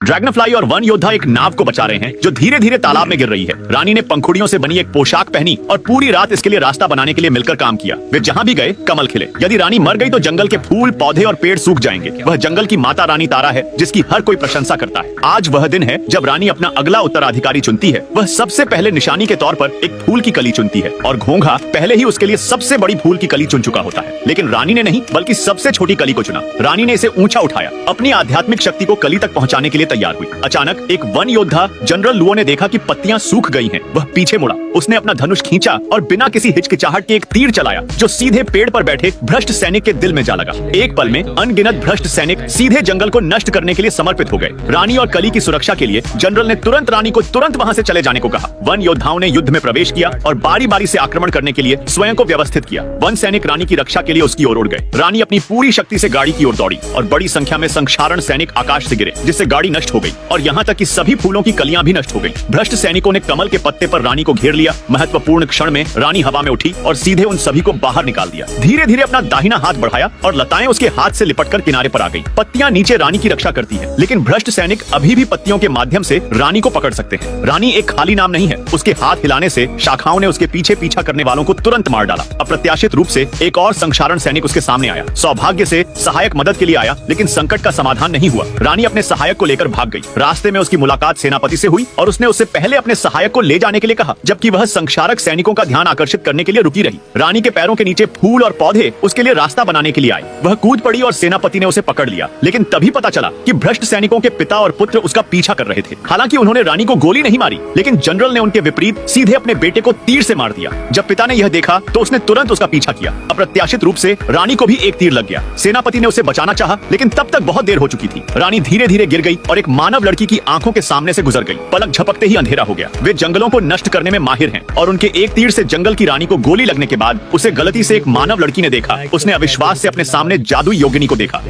Dragonfly और one योद्धा एक नाव को बचा रहे हैं जो धीरे धीरे तालाब में गिर रही है। रानी ने पंखुड़ियों से बनी एक पोशाक पहनी और पूरी रात इसके लिए रास्ता बनाने के लिए मिलकर काम किया। वे जहाँ भी गए कमल खिले। यदि रानी मर गई तो जंगल के फूल, पौधे और पेड़ सूख जाएंगे। वह जंगल की माता रानी तारा है जिसकी हर कोई प्रशंसा करता है। आज वह दिन है जब रानी अपना अगला उत्तराधिकारी चुनती है। वह सबसे पहले निशानी के तौर पर एक फूल की कली चुनती है और घोंघा पहले ही उसके लिए सबसे बड़ी फूल की कली चुन चुका होता है। लेकिन रानी ने नहीं बल्कि सबसे छोटी कली को चुना। रानी ने इसे ऊंचा उठाया, अपनी आध्यात्मिक शक्ति को कली तक पहुंचाने के लिए तैयार हुई। अचानक एक वन योद्धा जनरल लुओ ने देखा कि पत्तियां सूख गई हैं। वह पीछे मुड़ा, उसने अपना धनुष खींचा और बिना किसी हिचकिचाहट के एक तीर चलाया जो सीधे पेड़ पर बैठे भ्रष्ट सैनिक के दिल में जा लगा। एक पल में अनगिनत भ्रष्ट सैनिक सीधे जंगल को नष्ट करने के लिए समर्पित हो गए। रानी और कली की सुरक्षा के लिए जनरल ने तुरंत रानी को तुरंत वहां से चले जाने को कहा। वन योद्धाओं ने युद्ध में प्रवेश किया और बारी बारी से आक्रमण करने के लिए स्वयं को व्यवस्थित किया। वन सैनिक रानी की रक्षा के लिए उसकी ओर उड़ गए। रानी अपनी पूरी शक्ति से गाड़ी की ओर दौड़ी और बड़ी संख्या में संक्षारण सैनिक आकाश से गिरे जिससे गाड़ी नष्ट हो गई और यहाँ तक कि सभी फूलों की कलियां भी नष्ट हो गई। भ्रष्ट सैनिकों ने कमल के पत्ते पर रानी को घेर लिया। महत्वपूर्ण क्षण में रानी हवा में उठी और सीधे उन सभी को बाहर निकाल दिया। धीरे धीरे अपना दाहिना हाथ बढ़ाया और लताएं उसके हाथ से लिपटकर किनारे पर आ गई। पत्तियां नीचे रानी की रक्षा करती है, लेकिन भ्रष्ट सैनिक अभी भी पत्तियों के माध्यम से रानी को पकड़ सकते हैं। रानी एक खाली नाम नहीं है। उसके हाथ हिलाने से शाखाओं ने उसके पीछे पीछा करने वालों को तुरंत मार डाला। अप्रत्याशित रूप से एक और संक्षारण सैनिक उसके सामने आया। सौभाग्य से सहायक मदद के लिए आया, लेकिन संकट का समाधान नहीं हुआ। रानी अपने सहायक को लेकर भाग गई। रास्ते में उसकी मुलाकात सेनापति से हुई और उसने उससे पहले अपने सहायक को ले जाने के लिए कहा, जबकि वह संक्षारक सैनिकों का ध्यान आकर्षित करने के लिए रुकी रही। रानी के पैरों के नीचे फूल और पौधे उसके लिए रास्ता बनाने के लिए आए। वह कूद पड़ी और सेनापति ने उसे पकड़ लिया, लेकिन तभी पता चला कि भ्रष्ट सैनिकों के पिता और पुत्र उसका पीछा कर रहे थे। हालांकि उन्होंने रानी को गोली नहीं मारी, लेकिन जनरल ने उनके विपरीत सीधे अपने बेटे को तीर से मार दिया। जब पिता ने यह देखा तो उसने तुरंत उसका पीछा किया। अप्रत्याशित रूप से रानी को भी एक तीर लग गया। सेनापति ने उसे बचाना चाहा, लेकिन तब तक बहुत देर हो चुकी थी। रानी धीरे धीरे गिर गई और एक मानव लड़की की आंखों के सामने से गुजर गई। पलक झपकते ही अंधेरा हो गया। वे जंगलों को नष्ट करने में माहिर हैं और उनके एक तीर से जंगल की रानी को गोली लगने के बाद उसे गलती से एक मानव लड़की ने देखा। उसने अविश्वास से अपने सामने जादुई योगिनी को देखा।